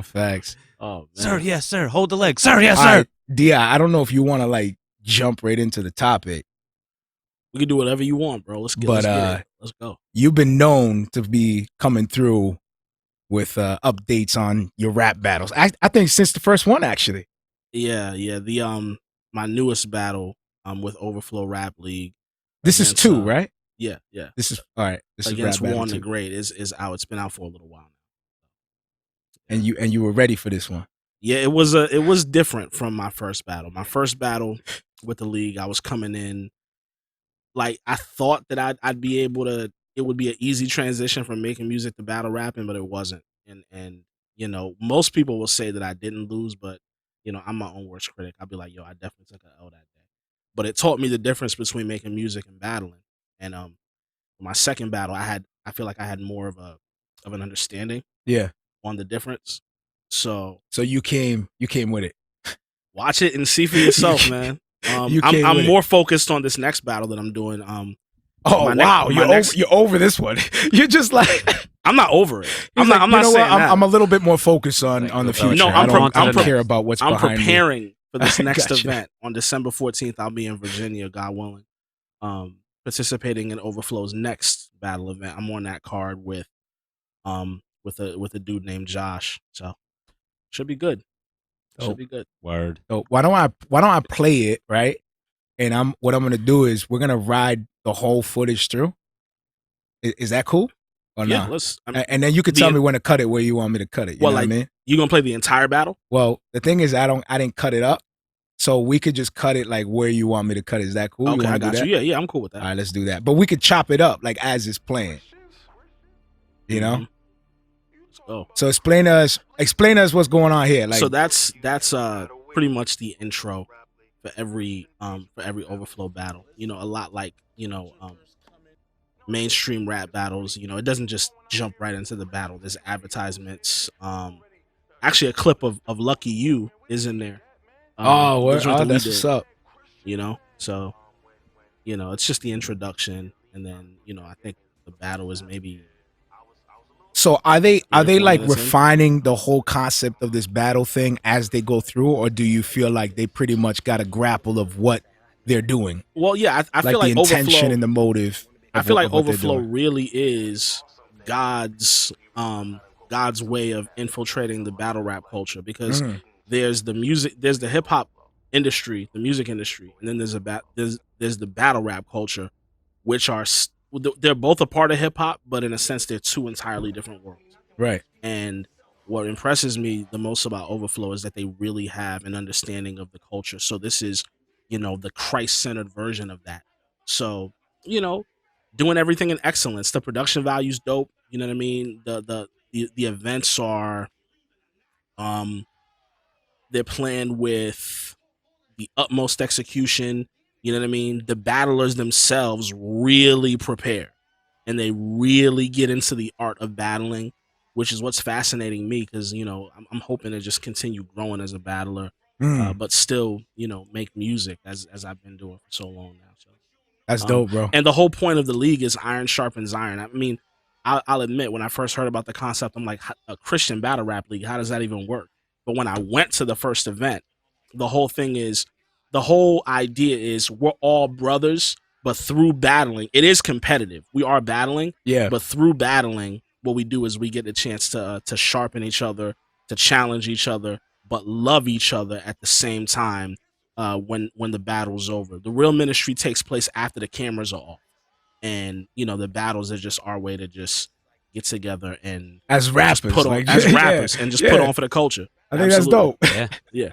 Facts. Oh man. Sir, yes, sir. Hold the leg. Sir, yes, All sir. right, Di, I don't know if you want to like jump right into the topic, We can do whatever you want, bro. Let's get it. Let's go. You've been known to be coming through with updates on your rap battles. I think since the first one, actually. Yeah. The my newest battle with Overflow Rap League. This is 2, right? Yeah. This is all right. This against is rap Warren battle the 2. Great is out. It's been out for a little while now. And you were ready for this one. Yeah, it was different from my first battle. My first battle with the league, I was coming in like I thought that I'd be able to. It would be an easy transition from making music to battle rapping, but it wasn't. And you know, most people will say that I didn't lose, but you know, I'm my own worst critic. I'll be like, yo, I definitely took an L that day. But it taught me the difference between making music and battling. And my second battle, I feel like I had more of an understanding. Yeah. On the difference. So you came with it. Watch it and see for yourself, man. I'm more focused on this next battle that I'm doing. Oh wow, you're over this one. You're just like I'm not over it. I'm like, not saying that. I'm a little bit more focused on the future. No, I don't care about what's behind me. I'm preparing for this next event on December 14th. I'll be in Virginia, God willing, participating in Overflow's next battle event. I'm on that card with a dude named Josh. So should be good. Should be good. Word. So why don't I play it, right? And what I'm gonna do is we're gonna ride the whole footage through. Is that cool? Or yeah, not? And then you can tell me when to cut it, where you want me to cut it. You know what I mean? You gonna play the entire battle? Well, the thing is, I didn't cut it up, so we could just cut it like where you want me to cut it. Is that cool? Okay, I got you. Yeah, I'm cool with that. All right, let's do that. But we could chop it up like as it's playing. You know? Let's go. So explain us what's going on here. Like, so that's pretty much the intro for every Overflow battle. You know, a lot like, you know, mainstream rap battles, you know, it doesn't just jump right into the battle. There's advertisements. Actually a clip of Lucky You is in there. That's what's up. You know, so you know, it's just the introduction, and then, you know, I think the battle is maybe. So are they like refining the whole concept of this battle thing as they go through, or do you feel like they pretty much got a grapple of what they're doing? Well, yeah, I feel like the intention and the motive. I feel like Overflow really is God's way of infiltrating the battle rap culture, because there's the hip hop industry, the music industry, and then there's the battle rap culture, which are they're both a part of hip hop, but in a sense they're two entirely different worlds. Right. And what impresses me the most about Overflow is that they really have an understanding of the culture. So this is, you know, the Christ-centered version of that. So, you know, doing everything in excellence. The production value's dope. You know what I mean? The events are they're planned with the utmost execution. You know what I mean? The battlers themselves really prepare, and they really get into the art of battling, which is what's fascinating me, because, you know, I'm hoping to just continue growing as a battler, but still, you know, make music as I've been doing for so long now. So that's dope, bro. And the whole point of the league is iron sharpens iron. I mean, I'll admit, when I first heard about the concept, I'm like, a Christian battle rap league, how does that even work? But when I went to the first event, the whole idea is we're all brothers, but through battling, it is competitive. We are battling, but through battling, what we do is we get a chance to sharpen each other, to challenge each other, but love each other at the same time. When the battle's over, the real ministry takes place after the cameras are off, and, you know, the battles are just our way to just get together and as rappers, put on, like, and just put on for the culture. I think that's dope. Yeah.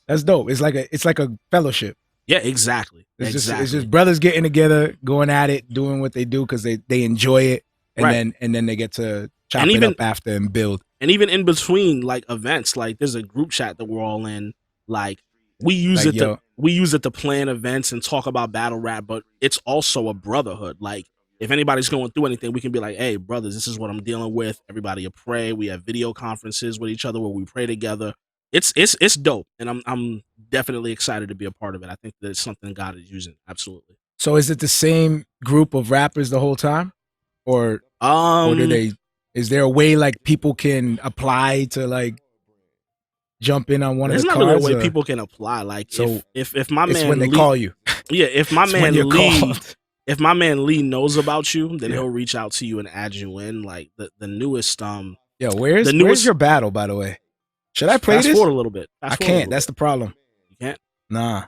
That's dope. It's like a fellowship. Yeah, exactly. It's just brothers getting together, going at it, doing what they do because they enjoy it, and then they get to chop it up after and build. And even in between, like, events, like, there's a group chat that we're all in. Like, we use it to plan events and talk about battle rap, but it's also a brotherhood. Like, if anybody's going through anything, we can be like, hey, brothers, this is what I'm dealing with. Everybody will pray. We have video conferences with each other where we pray together. It's dope, and I'm definitely excited to be a part of it. I think that it's something God is using. Absolutely. So is it the same group of rappers the whole time, or do they? Is there a way like people can apply to like jump in on one There's of the not really a cards? way Or- people can apply. Like So if my it's man when they Lee, call you. yeah, if my It's when man you're Lee, called. if my man Lee knows about you, then Yeah. he'll reach out to you and add you in. Like the newest Yo, where's your battle, by the way? Should I play fast this? forward a little bit. I can't. That's the problem. You can't. Nah.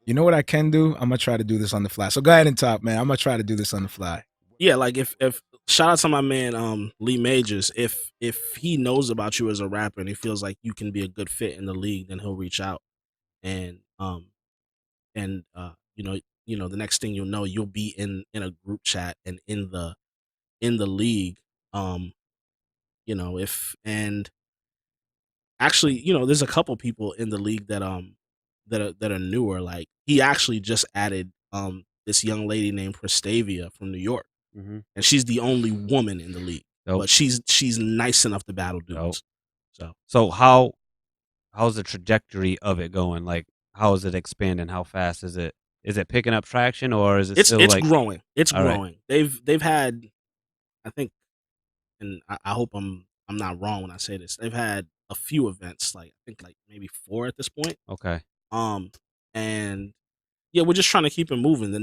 You know what I can do? I'm gonna try to do this on the fly. So go ahead and talk, man. I'm gonna try to do this on the fly. Yeah, like if shout out to my man Lee Majors. If he knows about you as a rapper and he feels like you can be a good fit in the league, then he'll reach out and you know the next thing you'll know, you'll be in a group chat and in the league. You know, if and actually, you know, there's a couple people in the league that that are newer. Like he actually just added this young lady named Prestavia from New York, and she's the only woman in the league. Dope. But she's nice enough to battle dudes. Dope. So how's the trajectory of it going? Like how is it expanding? How fast is it? Is it picking up traction or is it It's still like growing. It's All right. growing. They've had, I think, and I hope I'm not wrong when I say this. They've had a few events, like I think like maybe 4 at this point. okay? And yeah, we're just trying to keep it moving. The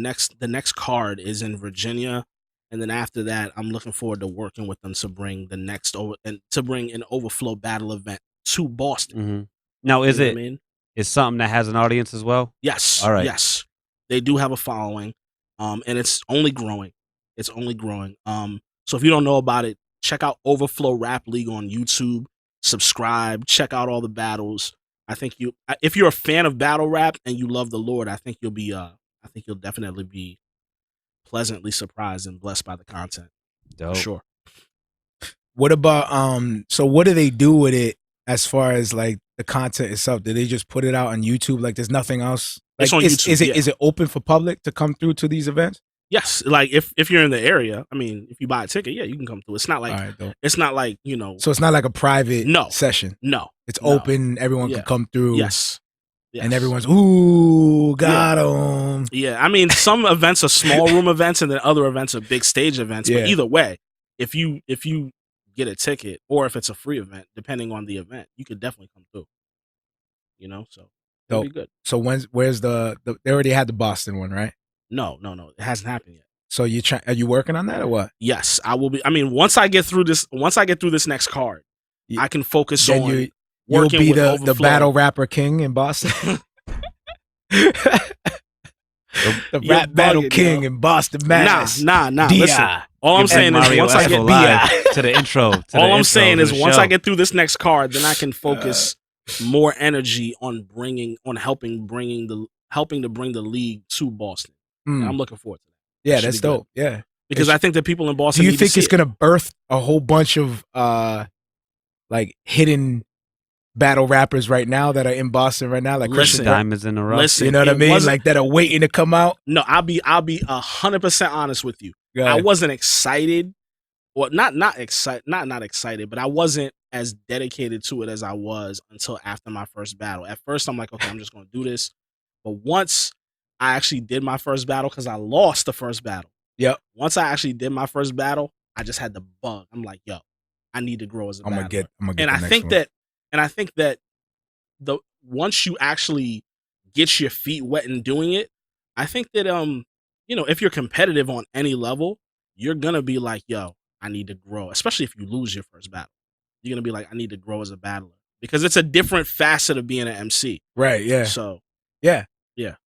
next card is in Virginia, and then after that, I'm looking forward to working with them to bring the next to bring an Overflow battle event to Boston. Mm-hmm. Now, is You know it what I mean? is something that has an audience as well? Yes. All right. Yes, they do have a following, and it's only growing. It's only growing. So if you don't know about it, check out Overflow Rap League on YouTube. Subscribe. Check out all the battles. I think if you're a fan of battle rap and you love the Lord, I think you'll definitely be pleasantly surprised and blessed by the content. Dope. For sure. What about so what do they do with it as far as like the content itself? Do they just put it out on YouTube? Like there's nothing else? Like It's on YouTube, is it open for public to come through to these events? Yes, like if you're in the area, I mean, if you buy a ticket, yeah, you can come through. It's not like All right, dope. it's not like, you know. So it's not like a private session. No. It's open, everyone can come through. Yes. And everyone's ooh, got him. Yeah, I mean, some events are small room events and then other events are big stage events. Yeah. But either way, if you get a ticket or if it's a free event, depending on the event, you could definitely come through. You know, so it'll be good. So where's the they already had the Boston one, right? No, it hasn't happened yet. So are you working on that or what? Yes, I will be. I mean, once I get through this next card, I can focus on you'll working be with the battle rapper king in Boston. The rap battle king in Boston, Mass. Nah. Listen, all I'm saying is once I get to the intro. All I'm saying is once I get through this next card, then I can focus more energy on helping to bring the league to Boston. And I'm looking forward to that. Yeah, that's dope. Yeah, because I think that people in Boston. Do you think it's gonna birth a whole bunch of like hidden battle rappers right now that are in Boston right now, like Christian diamonds in the rough? Listen, you know what I mean? Like that are waiting to come out. No, I'll be 100% honest with you. I wasn't excited, or not excited, but I wasn't as dedicated to it as I was until after my first battle. At first, I'm like, okay, I'm just gonna do this. But once I actually did my first battle, because I lost the first battle. Yep. Once I actually did my first battle, I just had the bug. I'm like, yo, I need to grow as a battler. I'm gonna get and the I next think one. that, and I think that once you actually get your feet wet in doing it, I think that you know, if you're competitive on any level, you're gonna be like, yo, I need to grow. Especially if you lose your first battle, you're gonna be like, I need to grow as a battler because it's a different facet of being an MC. Right. Yeah. So. Yeah. Yeah.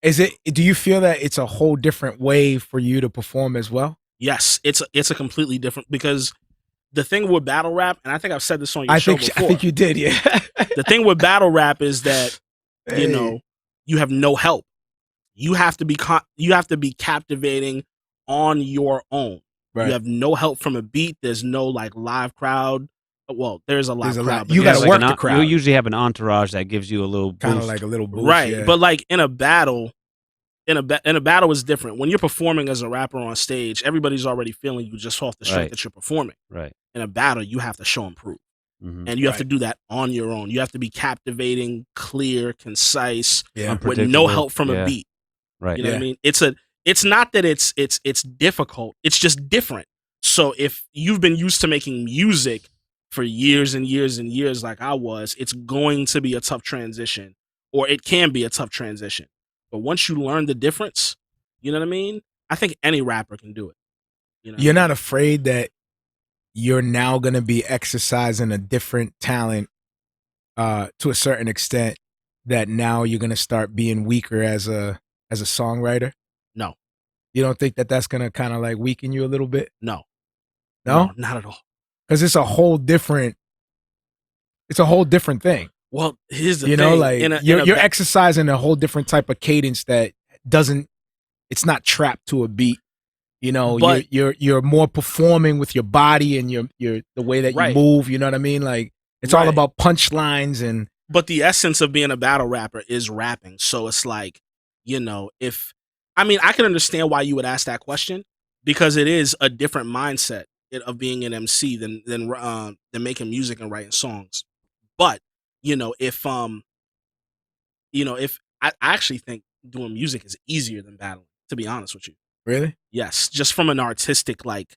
Do you feel that it's a whole different way for you to perform as well? Yes, it's a completely different, because the thing with battle rap, and I think I've said this on your show before. I think you did, yeah. The thing with battle rap is that you know, you have no help. You have to be captivating on your own. Right. You have no help from a beat. There's no like live crowd. Well, there's a live crowd. You got to work the crowd. You usually have an entourage that gives you a little boost. Kind of like a little boost, right? Yeah. But like in a battle, in a battle is different. When you're performing as a rapper on stage, everybody's already feeling you just off the strength that you're performing. Right. In a battle, you have to show and prove. And you have to do that on your own. You have to be captivating, clear, concise, with no help from a beat. Right. You know what I mean? It's not that it's difficult. It's just different. So if you've been used to making music for years and years and years like I was, it's going to be a tough transition, or it can be a tough transition. But once you learn the difference, you know what I mean? I think any rapper can do it. You know You're not afraid that you're now going to be exercising a different talent to a certain extent, that now you're going to start being weaker as a songwriter? No. You don't think that that's going to kind of like weaken you a little bit? No. No, not at all. Because it's a whole different thing. Well, here's the You thing. know, like you're exercising a whole different type of cadence that it's not trapped to a beat. You know, But- you're more performing with your body and your the way that Right. you move. You know what I mean? Like it's all Right. about punchlines and But the essence of being a battle rapper is rapping. So it's like, you know, I can understand why you would ask that question, because it is a different mindset of being an MC than making music and writing songs. But, if I actually think doing music is easier than battling, to be honest with you. really. Yes, just from an artistic like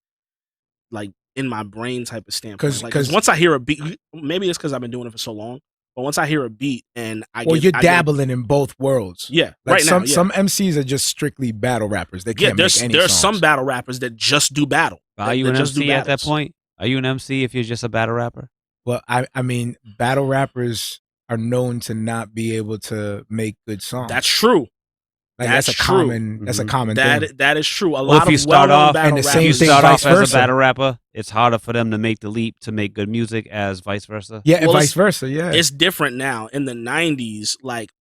in my brain type of standpoint. 'Cause Once I hear a beat, maybe it's because I've been doing it for so long. But once I hear a beat and You're dabbling in both worlds. Yeah, Like right now. some MCs are just strictly battle rappers. They can't make any there's songs. some battle rappers that just do battle. Are you that an just do MC at that battles. point? Are you an MC if you're just a battle rapper? Well, I mean, battle rappers are known to not be able to make good songs. That's true. like that's a true. common that's a common thing. That is true. A Or lot if you of start well-known off battle and the rappers. same you thing start vice off as versa. a battle rapper, it's harder for them to make the leap to make good music as vice versa. Yeah, and Well, vice versa. Yeah, It's different now. In the 90s, like,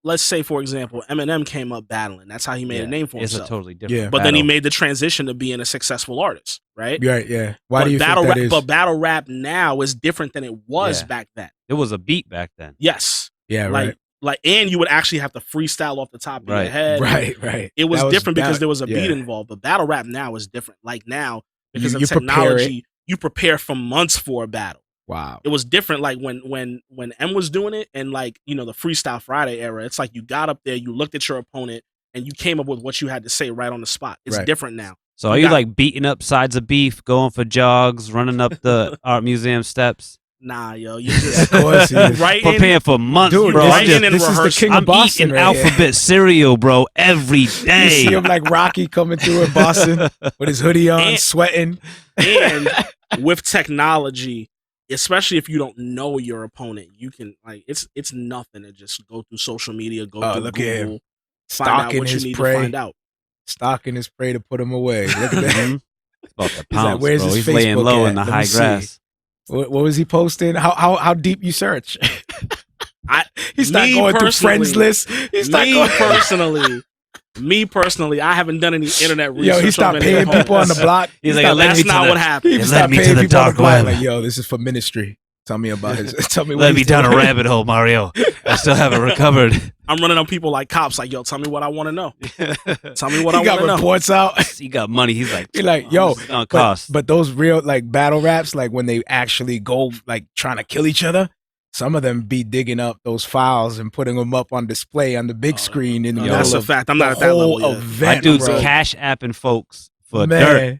let's say, for example, Eminem came up battling. That's how he made a name for It's himself. a totally different. Yeah. But then he battle. made the transition to being a successful artist, right? right. Yeah. Why but do you battle think that rap, is? But battle rap now is different than it was Yeah. back then. It was a beat back then. Yes. yeah, Like, and you would actually have to freestyle off the top of your Right. head. right. It was That different because there was a yeah. beat involved. But battle rap now is different. Like now, because You of prepare technology, you prepare for months for a battle. Wow. It was different. Like when M was doing it, and like the Freestyle Friday era, it's like you got up there, you looked at your opponent, and you came up with what you had to say right on the spot. It's Right. different now. So are You you got- like beating up sides of beef, going for jogs, running up the art museum steps, Nah, yo, you just Of course he is. right preparing for months, Dude, bro? this, I'm writing just and this is the rehearsing. king of I'm Boston eating right here. alphabet cereal, bro, every You see day. him like Rocky coming through in Boston with his hoodie on, And- sweating. and with technology, especially if you don't know your opponent, you can it's nothing to just go through social media, go through Look at him. Google, find out Stalking what you his need prey. to find out. Stalking his prey to put him away. Look at that. Mhm. It's about the like, pounce, where's bro. his He's laying Facebook low at? in the Let me high see. grass. What was he posting? How deep you search? He's not Me going through friends personally- lists. He's not going. Me personally, I haven't done any internet research. Yo, he on stopped many paying opponents. people on the block. He's He like, stopped- let me That's to not the- what happened. he It led stopped me to paying the people on dark block. web. Like, yo, this is for ministry. Tell me about his. Tell me. What Let he's me down a doing. rabbit hole, Mario. I still haven't recovered. I'm running on people like cops. Like, yo, tell me what I want to know. Tell me what I He got want to know. reports out. He got money. He's like, He like, "Oh, yo, this is gonna cost. But those real like battle raps, like when they actually go like trying to kill each other, some of them be digging up those files and putting them up on display on the big screen in the middle That's a of fact. I'm the not at that whole level yet. event. My dude's bro. cash apping folks for Man. dirt.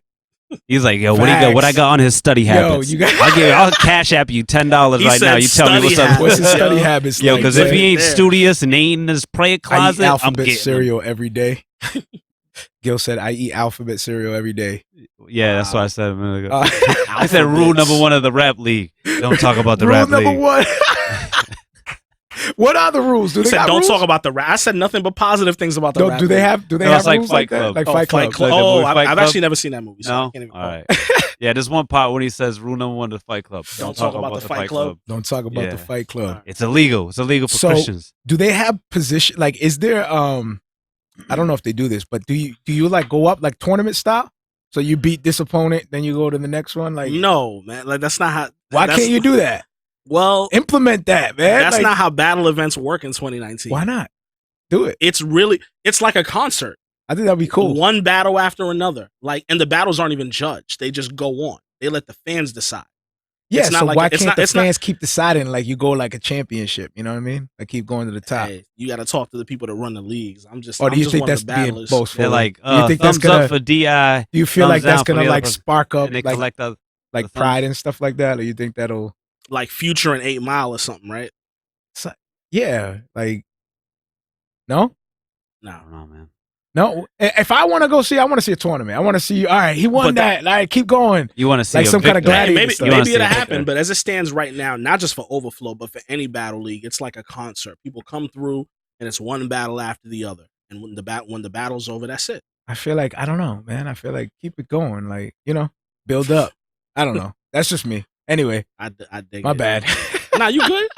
He's like, yo, what he got? What I Facts. got on his study habits? you got- I'll cash app you $10 He right now. said You tell me what's study up. What's his Yo. study habits Yo, like? because bro? if he ain't Yeah. studious and ain't in his prayer I eat closet, I'm alphabet getting him. cereal every day. Gil said, I eat alphabet cereal every day. Yeah, that's what I said a minute ago. Uh, I said rule number 1 of the rap league. Don't talk about the rule rap number league. one. What are the rules? Do I they said, got don't rules? talk about the rap. I said nothing but positive things about the No, rap. do they league. have No, rules it's like like Fight that? Club. Like Oh, Fight Club. Like the Oh, movie Fight I've Club? actually never seen that movie. So I No? can't even All right. Yeah, there's one part when he says rule number 1 of the Fight Club. Don't talk about the Fight Club. Don't talk about Yeah. the Fight Club. It's illegal. It's illegal for So- Christians. Do they have position? Like, is there? I don't know if they do this, but do you like go up like tournament style? So you beat this opponent, then you go to the next one. Like, No, man. Like that's not how. why that's- can't you do that? Well, Implement that, man. that's Like, not how battle events work in 2019. Why not? Do it. It's like a concert. I think that'd be cool. One battle after another. Like, and the battles aren't even judged. They just go on. They let the fans decide. Yeah. it's not So like why it's can't not- the it's not- fans keep deciding? Like you go like a championship. You know what I mean? Like keep going to the top. Hey, you got to talk to the people that run the leagues. Or do I'm you just think one that's of the being battlers. boastful? They're like, do you think that's thumbs gonna? up for DI. Do you feel thumbs like that's down for gonna the like other person. spark up? And they Like, collect the like Pride and stuff like that, or you think that'll like Future and 8 Mile or something, right? yeah, like no, No. I don't know, man. no. If I want to go see, I want to see a tournament. I want to see. All right, he won that. All right, keep going. You want to see like some kind of gladiator maybe stuff. maybe it'll happen, but as it stands right now, not just for Overflow, but for any battle league, it's like a concert. People come through, and it's one battle after the other. And when the battle's over, that's it. I feel like I don't know, man. I feel like keep it going, like build up. I don't know. That's just me. Anyway, I dig my it. bad. Nah, you good?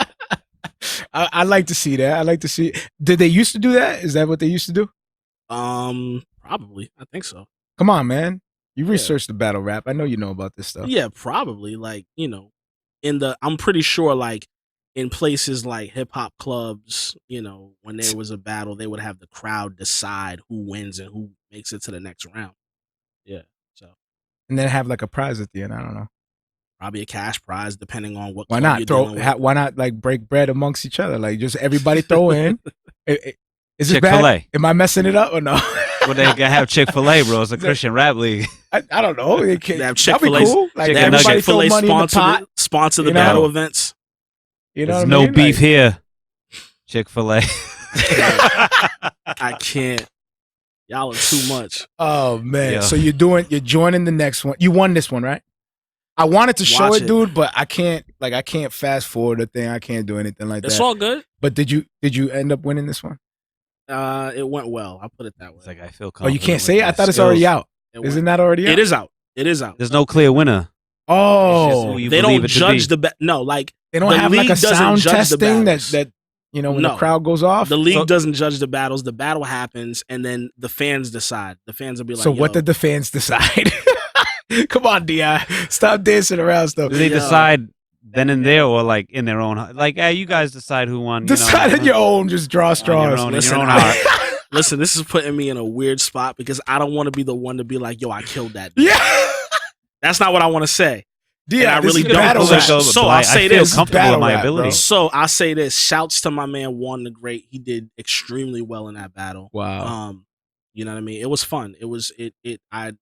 I like to see that. I like to see. Did they used to do that? Is that what they used to do? Probably. I think so. Come on, man. You researched the battle rap. I know you know about this stuff. Yeah, probably. Like, I'm pretty sure like in places like hip hop clubs, when there was a battle, they would have the crowd decide who wins and who makes it to the next round. Yeah. So. And then have like a prize at the end. I don't know. Probably a cash prize, depending on what. Why not why not like break bread amongst each other? Like just everybody throw in. Is this Chick-fil-A. bad? Am I messing it up or no? Well, they can have Chick-fil-A, bro. It's a Christian rap league. I don't know. It can, they have Chick-fil-A. Cool. Like Chicken everybody throw Chick-fil-A money in the pot. sponsor the battle events. There's no beef here. Chick-fil-A. I can't. Y'all are too much. Oh man! Yeah. So you're joining the next one. You won this one, right? I wanted to show it, dude, but I can't. Like, I can't fast forward the thing. I can't do anything like that. It's all good. But did you end up winning this one? It went well. I'll put it that way. It's like I feel. Oh, you can't say it. I thought it's already out. Is it not already out? It is out. It is out. There's no clear winner. Oh, they don't judge the no. Like they don't have like a sound test thing that when the crowd goes off. The league doesn't judge the battles. The battle happens, and then the fans decide. The fans will be like, so what did the fans decide? Come on, Di, stop dancing around stuff. Do they decide then and there, or like in their own? Like, hey, you guys decide who won. Decide on your own. Just draw straws. Listen, this is putting me in a weird spot because I don't want to be the one to be like, "Yo, I killed that dude." Yeah, that's not what I want to say. Yeah, I really don't. So I'll say this. Comfortable with my ability. So I'll say this. Shouts to my man Juan the Great. He did extremely well in that battle. Wow. You know what I mean? It was fun. I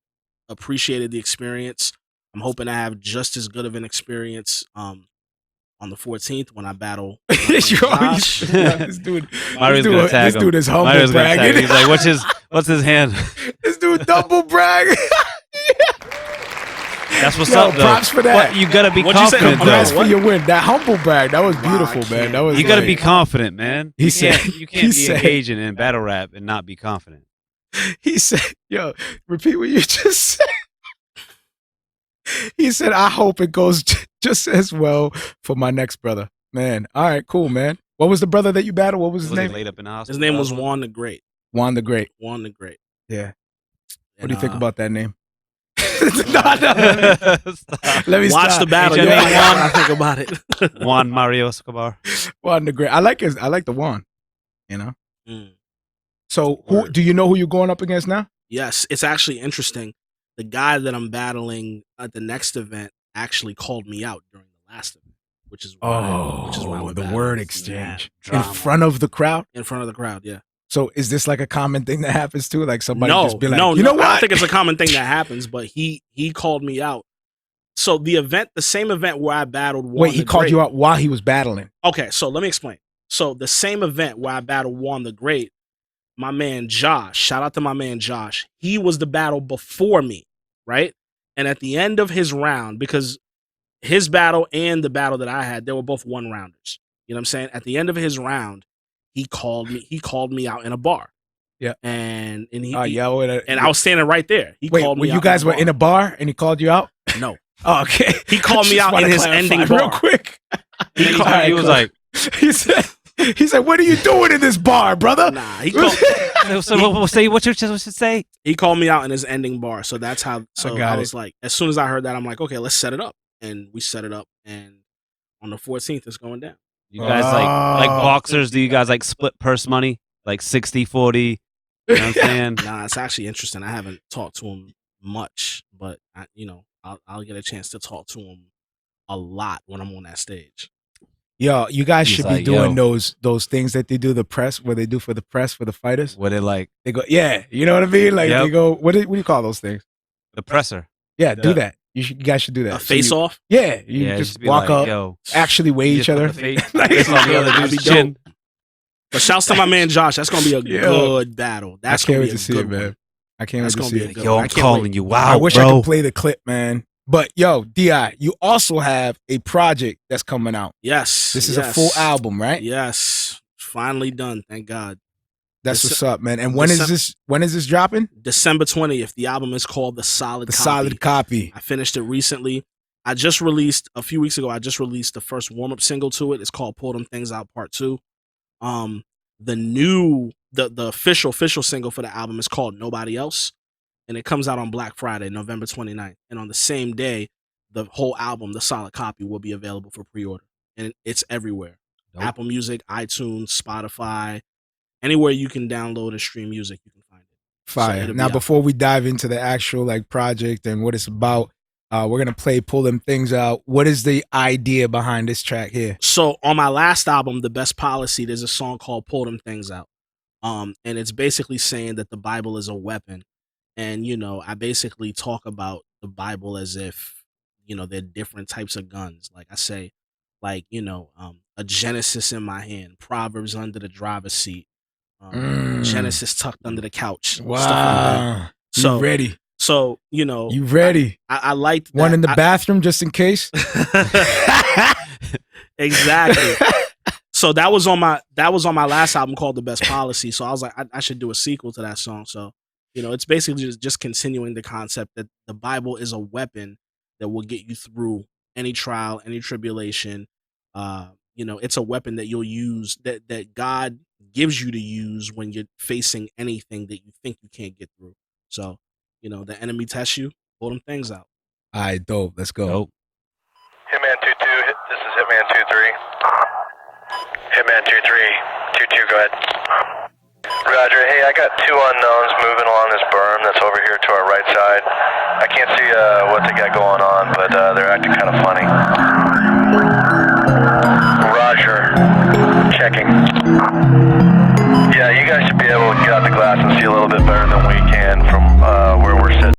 appreciated the experience. I'm hoping I have just as good of an experience on the 14th when I battle. This dude, Mario's this dude is humble bragging. He's like, what's his hand? This dude double bragging. That's what's up, though. Props for that. But you gotta be confident, Congrats for your win. That humble brag, that was beautiful, man. That was. You gotta be confident, man. You can't be engaging in battle rap and not be confident. He said, "Yo, repeat what you just said." He said, "I hope it goes just as well for my next brother." Man, all right, cool, man. What was the brother that you battled? What was his name? Laid up in the hospital. His name was Juan the Great. Juan the Great. Juan the Great. Yeah. What do you think about that name? No. Let me watch the battle. You ain't Juan. I think about it. Juan Marrio Escobar. Juan the Great. I like the Juan. So who do you know who you're going up against now? Yes, it's actually interesting. The guy that I'm battling at the next event actually called me out during the last event, which is why the word exchange in front of the crowd. In front of the crowd, yeah. So is this like a common thing that happens too? Like somebody just be like, no, you know what? I don't think it's a common thing that happens, but he called me out. So the same event where I battled Juan Wait, he called you out while he was battling. Okay, so let me explain. So the same event where I battled Juan the Great, my man Josh, shout out to my man Josh, he was the battle before me, right? And at the end of his round, because his battle and the battle that I had, they were both one rounders. You know what I'm saying? At the end of his round, he called me out in a bar. Yeah. And I was standing right there. He called me out. You guys were in a bar and he called you out? No. Oh, okay. He called me out in his ending bar. Real quick. He was like, he said, "What are you doing in this bar, brother?" Nah, he called. What you should say? He called me out in his ending bar. So that's how. So I was like, as soon as I heard that, I'm like, okay, let's set it up. And we set it up. And on the 14th, it's going down. You guys like boxers? Do you guys like split purse money? Like 60-40? You know what I'm saying? Nah, it's actually interesting. I haven't talked to him much, but I'll get a chance to talk to him a lot when I'm on that stage. Yo, you guys should be doing those things that they do the press, where they do for the press for the fighters. Where they go, yeah, you know what I mean? Like they go, what do you call those things? The presser. Yeah, do that. You guys should do that. A face off. Yeah, you Yeah, just be walk like, up, yo, actually weigh you each just put other. the face Like, face on the other That'd dude's be chin. But shouts to my man Josh. That's gonna be a Yo. good battle. That's I can't gonna wait be a to see good it, man. one. I can't That's wait to gonna see be a it. good Yo, one. I'm I can't calling wait. you. Wow, I wish bro. I could play the clip, man. But yo, Di, you also have a project that's coming out. Yes. This is a full album, right? Yes. Finally done. Thank God. That's Dece- what's up, man. And when is this? When is this dropping? December 20th. The album is called The Solid Copy. Solid Copy. I finished it recently. I just released a few weeks ago. I just released the first warm-up single to it. It's called Pull Them Things Out Part 2. The official single for the album is called Nobody Else, and it comes out on Black Friday, November 29th. And on the same day, the whole album, The Solid Copy, will be available for pre-order, and it's everywhere. Dope. Apple Music, iTunes, Spotify, anywhere you can download and stream music, you can find it. Fire. So now, before we dive into the actual like project and what it's about, we're gonna Pull Them Things Out. What is the idea behind this track here? So on my last album, The Best Policy, there's a song called Pull Them Things Out. And it's basically saying that the Bible is a weapon. And, I basically talk about the Bible as if, they're different types of guns. Like I say, like, a Genesis in my hand, Proverbs under the driver's seat, Genesis tucked under the couch. Wow. Stuff like that. So, you ready? So, you ready? I liked that. One in the bathroom just in case. Exactly. So that was on my last album called The Best Policy. So I was like, I should do a sequel to that song. So, it's basically just continuing the concept that the Bible is a weapon that will get you through any trial, any tribulation. It's a weapon that you'll use, that God gives you to use when you're facing anything that you think you can't get through. So, the enemy tests you, pull them things out. All right, dope. Let's go. Dope. Hitman 2-2, this is Hitman 2-3. Hitman 2-3, 2-2, go ahead. Roger, hey, I got two unknowns moving along this berm that's over here to our right side. I can't see what they got going on, but they're acting kind of funny. Roger, checking. Yeah, you guys should be able to get out the glass and see a little bit better than we can from where we're sitting.